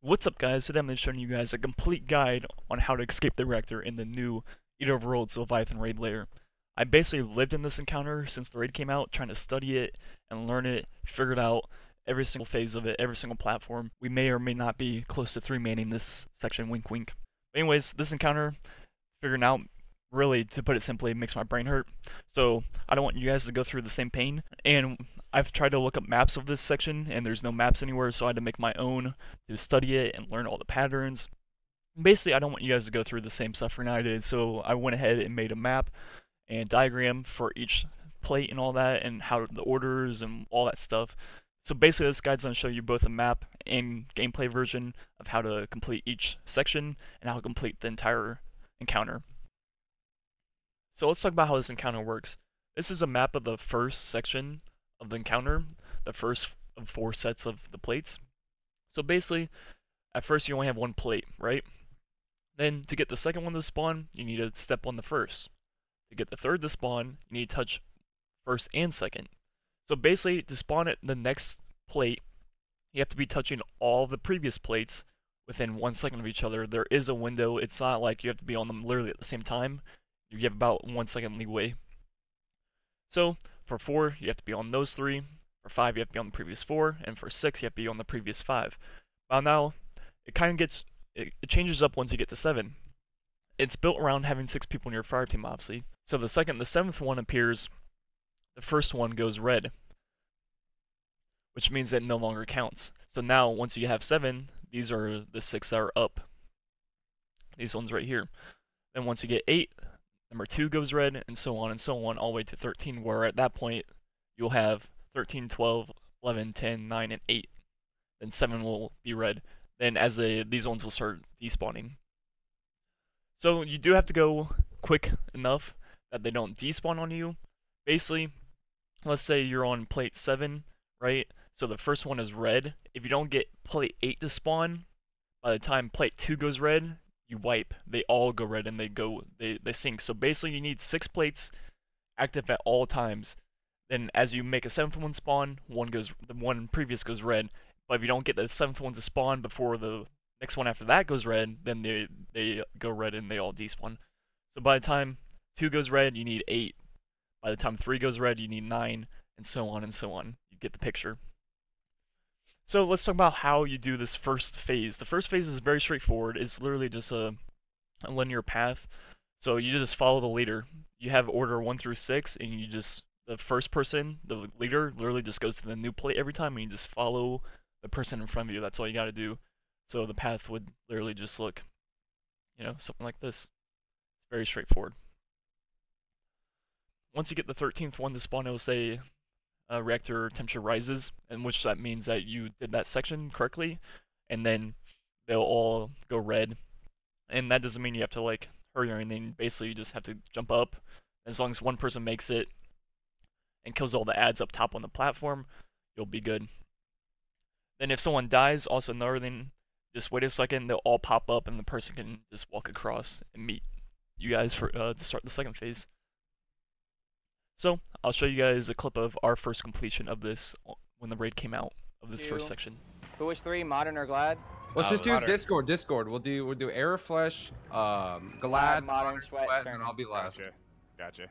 What's up, guys? Today I'm going to be showing you guys a complete guide on how to escape the reactor in the new Ehroar's Leviathan Raid lair. I basically lived in this encounter since the raid came out, trying to study it and learn it, figure it out, every single phase of it, every single platform. We may or may not be close to 3-manning this section, wink wink. But anyways, this encounter, figuring out, really, to put it simply, makes my brain hurt. So I don't want you guys to go through the same pain, and I've tried to look up maps of this section, and there's no maps anywhere, so I had to make my own to study it and learn all the patterns. Basically, I don't want you guys to go through the same suffering I did, so I went ahead and made a map and diagram for each plate and all that, and how the orders and all that stuff. So basically, this guide's going to show you both a map and gameplay version of how to complete each section and how to complete the entire encounter. So let's talk about how this encounter works. This is a map of the first section of the encounter, the first of 4 sets of the plates. So basically, at first you only have 1 plate, right? Then to get the second one to spawn, you need to step on the first. To get the third to spawn, you need to touch first and second. So basically, to spawn at the next plate, you have to be touching all the previous plates within 1 second of each other. There is a window. It's not like you have to be on them literally at the same time. You have about 1 second leeway. So for 4, you have to be on those 3. For 5, you have to be on the previous 4, and for 6, you have to be on the previous 5. Now it kind of gets it changes up once you get to 7. It's built around having 6 people in your fire team, obviously. So the second the 7th one appears, the first one goes red, which means that it no longer counts. So now once you have 7, these are the 6 that are up. These ones right here. Then once you get 8, number 2 goes red, and so on, all the way to 13, where at that point, you'll have 13, 12, 11, 10, 9, and 8. Then 7 will be red. Then as these ones will start despawning. So you do have to go quick enough that they don't despawn on you. Basically, let's say you're on plate 7, right? So the first one is red. If you don't get plate 8 to spawn, by the time plate 2 goes red, you wipe. They all go red and they sink. So basically you need 6 plates active at all times. Then as you make a 7th one spawn, the one previous goes red. But if you don't get the 7th one to spawn before the next one after that goes red, then they go red and they all despawn. So by the time 2 goes red, you need 8. By the time 3 goes red, you need 9, and so on and so on. You get the picture. So let's talk about how you do this first phase. The first phase is very straightforward. It's literally just a linear path. So you just follow the leader. You have order 1 through 6, and the first person, the leader, literally just goes to the new plate every time, and you just follow the person in front of you. That's all you gotta do. So the path would literally just look, something like this. It's very straightforward. Once you get the 13th one to spawn, it will say reactor temperature rises, and which that means that you did that section correctly, and then they'll all go red. And that doesn't mean you have to like hurry or anything. Basically, you just have to jump up. As long as one person makes it and kills all the ads up top on the platform, you'll be good. Then if someone dies, also another thing, just wait a second, they'll all pop up and the person can just walk across and meet you guys for to start the second phase. So I'll show you guys a clip of our first completion of this when the raid came out of this first section. Who was 3, Modern or Glad? Let's just do Modern. Discord. We'll do Air Flesh, Glad, Modern, Sweat, and I'll be last. Gotcha.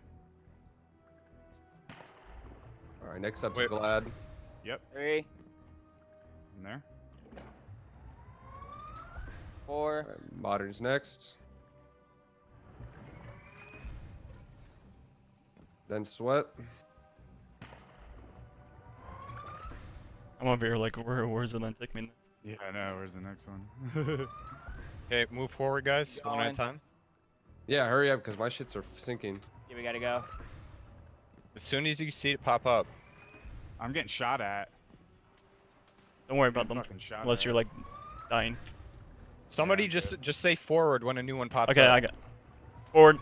All right, next up's Glad. Yep. 3. In there. 4. Right, Modern's next. Then Sweat. I'm over here like, where's it gonna take me next? Yeah, I know. Where's the next one? Okay, move forward, guys. One at a time. Yeah, hurry up, because my shits are sinking. Yeah, we gotta go. As soon as you see it pop up. I'm getting shot at. Don't worry about them, unless you're like dying. Somebody just say forward when a new one pops up. Okay, I got forward.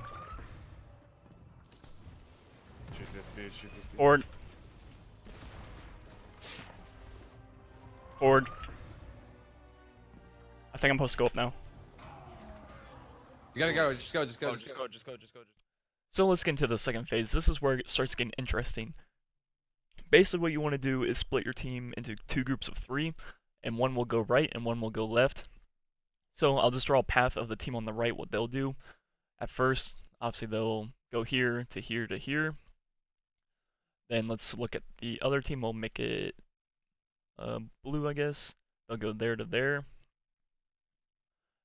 Shoot this dude. Forward. Forward. I think I'm supposed to go up now. You gotta go. Just go. Just go. So let's get into the second phase. This is where it starts getting interesting. Basically what you want to do is split your team into 2 groups of 3, and one will go right and one will go left. So I'll just draw a path of the team on the right, what they'll do. At first, obviously they'll go here to here to here. Then let's look at the other team. We'll make it blue, I guess. They'll go there to there.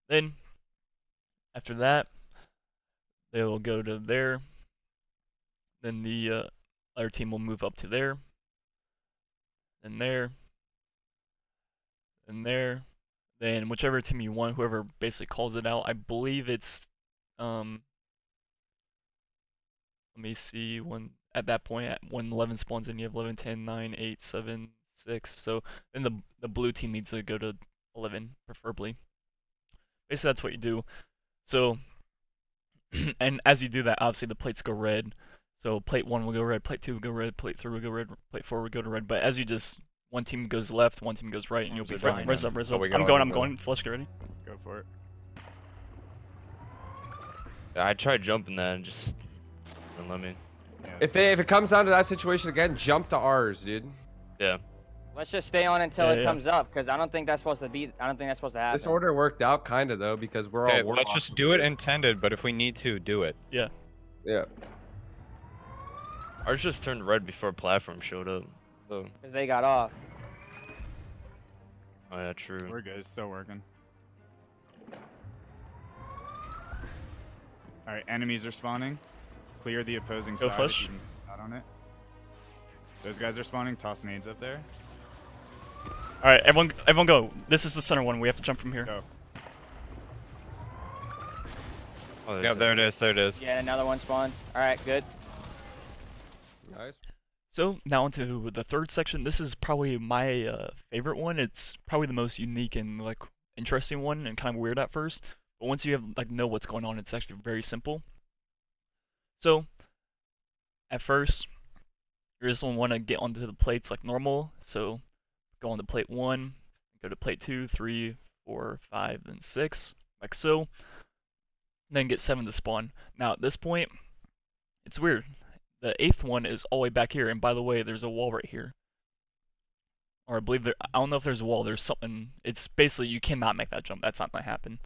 Then, after that, they'll go to there. Then the other team will move up to there. Then there. Then there. Then whichever team you want, whoever basically calls it out. I believe it's let me see, at that point, when 11 spawns in, you have 11, 10, 9, 8, 7, 6. So then the blue team needs to go to 11, preferably. Basically, that's what you do. So, and as you do that, obviously the plates go red. So plate 1 will go red, plate 2 will go red, plate 3 will go red, plate 4 will go to red. But as you just, one team goes left, one team goes right, and you'll be fine. Res up, res up. I'm going. Flush, get ready. Go for it. Yeah, I tried jumping that and just didn't let me. Yeah, If it comes down to that situation again, jump to ours, dude. Yeah. Let's just stay on until it Yeah. comes up, because I don't think that's supposed to happen. This order worked out kind of though, because we're Okay, all let's just do it intended, but if we need to, do it. Yeah. Yeah. Ours just turned red before platform showed up. So. Because they got off. Oh yeah, true. we're good. It's still working. All right, enemies are spawning. Clear the opposing Go side. flush. If you can get on it. Those guys are spawning. Toss nades up there. All right, everyone go. This is the center one. We have to jump from here. Go. Oh, Yeah, there it is. There it is. Yeah, another one spawned. All right, good. Nice. So now onto the third section. This is probably my favorite one. It's probably the most unique and like interesting one, and kind of weird at first. But once you have know what's going on, it's actually very simple. So at first, you just want to get onto the plates like normal. So go on to plate 1, go to plate 2, 3, 4, 5, then 6, like so. Then get 7 to spawn. Now at this point, it's weird. The 8th one is all the way back here, and by the way, there's a wall right here. Or I believe I don't know if there's a wall, there's something, it's basically, you cannot make that jump, that's not gonna happen.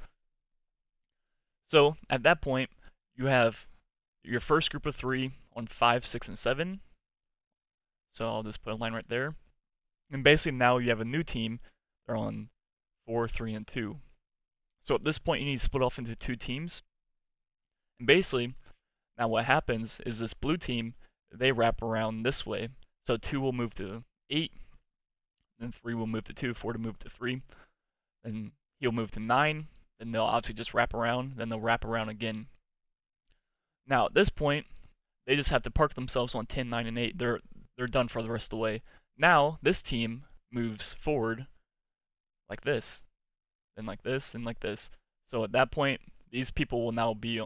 So, at that point, you have your first group of 3 on 5, 6, and 7. So I'll just put a line right there. And basically now you have a new team, they're on 4, 3, and 2. So at this point you need to split off into 2 teams. And basically, now what happens is this blue team, they wrap around this way. So 2 will move to 8, then 3 will move to 2, 4 to move to 3, then he'll move to 9, then they'll obviously just wrap around, then they'll wrap around again. Now at this point, they just have to park themselves on 10, 9, and 8. They're done for the rest of the way. Now this team moves forward like this, then like this, and like this. So at that point, these people will now be,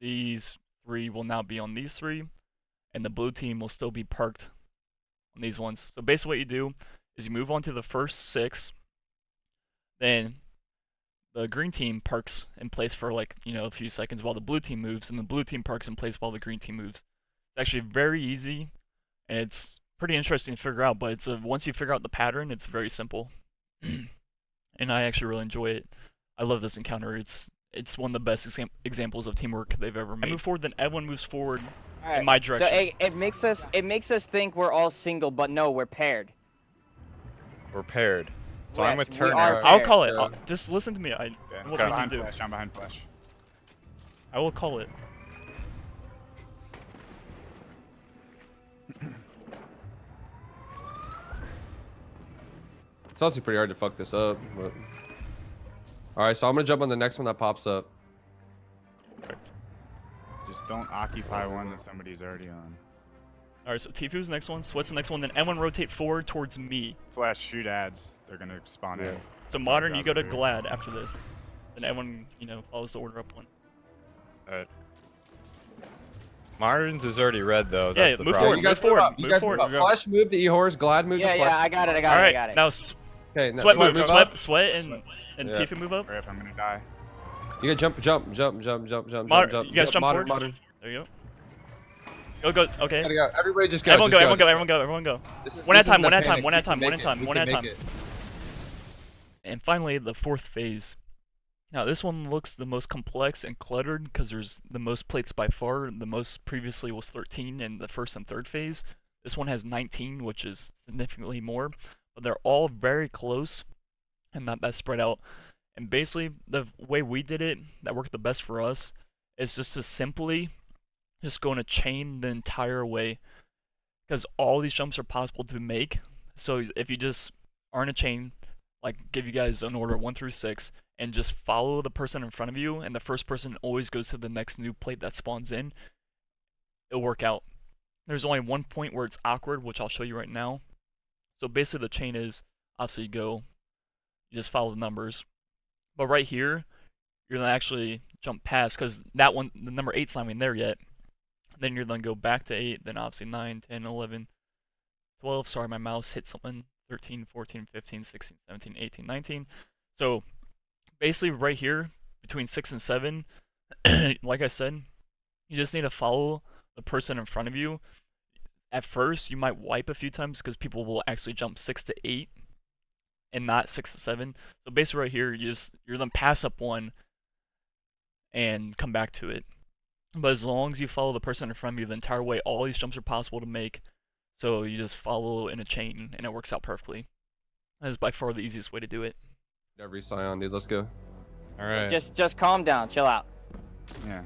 these 3 will now be on these 3, and the blue team will still be parked on these ones. So basically what you do is you move on to the first 6, then the green team parks in place for like, a few seconds while the blue team moves, and the blue team parks in place while the green team moves. It's actually very easy, and it's pretty interesting to figure out, but it's once you figure out the pattern, it's very simple. And I actually really enjoy it. I love this encounter. It's one of the best examples of teamwork they've ever made. I move forward, then everyone moves forward in my direction. So it makes us think we're all single, but no, we're paired. We're paired. So I'm Yes, with we Turner. are I'll call it. Yeah. Just listen to me. Okay. What I'm we behind can do. flash. I'm behind flash. I will call it. It's also pretty hard to fuck this up, but. Alright, so I'm gonna jump on the next one that pops up. Perfect. Just don't occupy one that somebody's already on. Alright, so Tifu's the next one, Sweat's the next one, then everyone rotate forward towards me. Flash shoot ads. They're gonna spawn in. Yeah. So That's Modern, our you job go to over here. Glad after this. Then everyone, follows the order up one. Alright. Martin's is already red though. Yeah, That's the move problem. forward. You guys move forward, move up. You move guys forward, move up. move up. Flash move to Ehor's, Glad move to Yeah, Flash. yeah, I got it. I got Alright, it. now Okay, now Sweat move, move Sweat, up. Sweat, and Yeah. Tifu move up. Hurry up, I'm gonna die. You can jump. You guys jump forward? Modern. There you go. Go, okay. Gotta go. Everybody just go. Everyone just go, everyone go, everyone go, everyone go. This is- One at this a time, isn't one a at a time, panic. one at a We time, can one at a make it. time, We one can at a make time. it. And finally, the fourth phase. Now this one looks the most complex and cluttered because there's the most plates by far. The most previously was 13 in the first and third phase. This one has 19, which is significantly more, but they're all very close and not that spread out. And basically, the way we did it, that worked the best for us, is just to simply just go in a chain the entire way, because all these jumps are possible to make. So if you just are in a chain, like give you guys an order 1 through 6, and just follow the person in front of you, and the first person always goes to the next new plate that spawns in, it'll work out. There's only one point where it's awkward, which I'll show you right now. So basically the chain is, obviously you just follow the numbers. But right here, you're gonna actually jump past, because that one, the number 8's not even there yet. Then you're gonna go back to 8, then obviously 9, 10, 11, 12, sorry my mouse hit something, 13, 14, 15, 16, 17, 18, 19. So basically right here, between 6 and 7, like I said, you just need to follow the person in front of you. At first, you might wipe a few times because people will actually jump 6 to 8 and not 6 to 7. So basically right here, you're gonna pass up one and come back to it. But as long as you follow the person in front of you the entire way, all these jumps are possible to make. So you just follow in a chain and it works out perfectly. That is by far the easiest way to do it. Every Scion, dude. Let's go. All right. Just calm down, chill out. Yeah.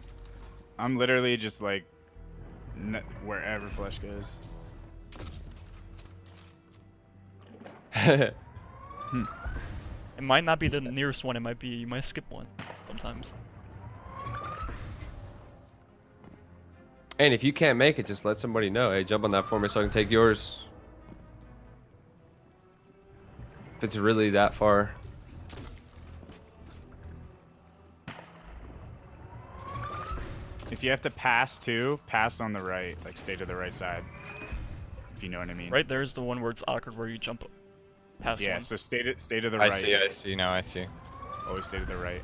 I'm literally just like wherever flesh goes. It might not be the nearest one, it might be, you might skip one sometimes. And if you can't make it, just let somebody know. Hey, jump on that for me so I can take yours. If it's really that far. If you have to pass too, pass on the right. Like stay to the right side. If you know what I mean. Right there's the one where it's awkward where you jump past Yeah, one. so stay to the I right. see. I see. Now I see. Always stay to the right.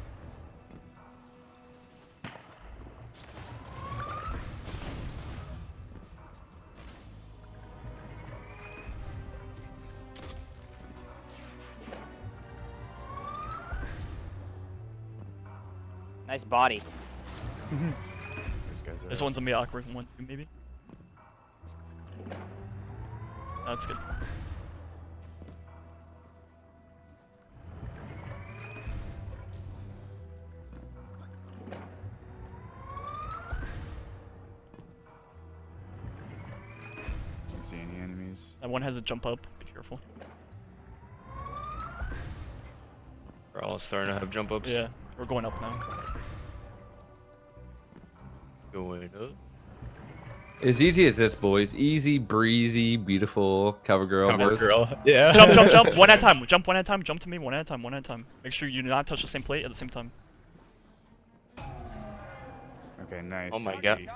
Nice body. This one's gonna be awkward one too, maybe. That's good. Don't see any enemies. That one has a jump up, be careful. We're all starting to have jump ups. Yeah, we're going up now. Going up. As easy as this, boys. Easy, breezy, beautiful cover girl. Cover boys. girl. Yeah. Jump, jump, jump, one at a time, jump one at a time, jump to me one at a time, one at a time. Make sure you do not touch the same plate at the same time. Okay, nice. Oh my god.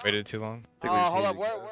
Waited too long. I think we just hold need up, to where? go.